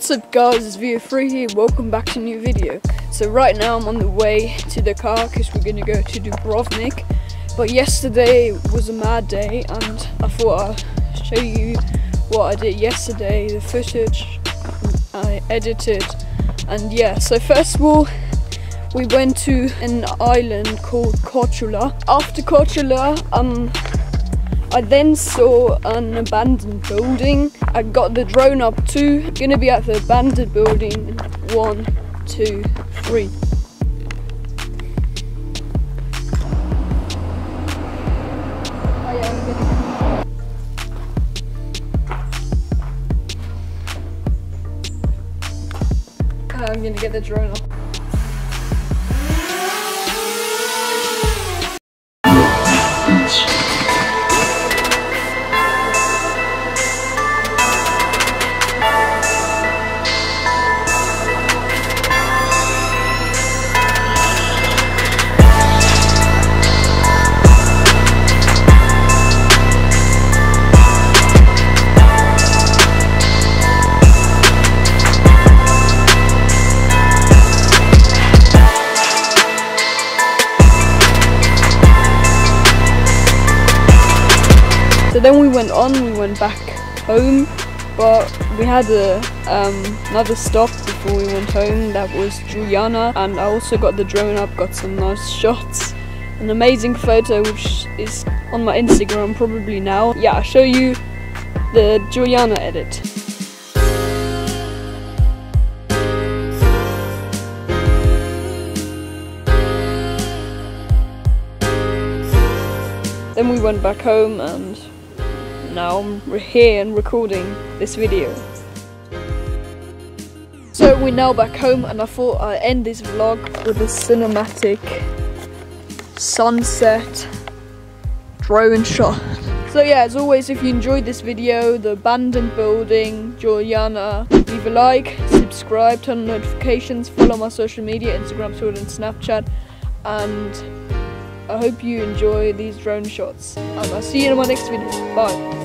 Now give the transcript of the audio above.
What's up guys, it's Via3 here, welcome back to a new video. So right now I'm on the way to the car because we're gonna go to Dubrovnik. But yesterday was a mad day and I thought I'd show you what I did yesterday, the footage I edited. And yeah, so first of all, we went to an island called Korčula. After Korčula, I then saw an abandoned building. I got the drone up too. Gonna be at the abandoned building. 1, 2, 3. I'm gonna get the drone up. So then we went back home, but we had another stop before we went home. That was Juliana, and I also got the drone up, got some nice shots, an amazing photo which is on my Instagram probably now. Yeah, I'll show you the Juliana edit. Then we went back home and now I'm here and recording this video. So we're now back home and I thought I'd end this vlog with a cinematic sunset drone shot. So yeah, as always, if you enjoyed this video, the abandoned building, Juliana, leave a like, subscribe, turn on notifications, follow my social media, Instagram, Twitter and Snapchat, and I hope you enjoy these drone shots. And I'll see you in my next video. Bye.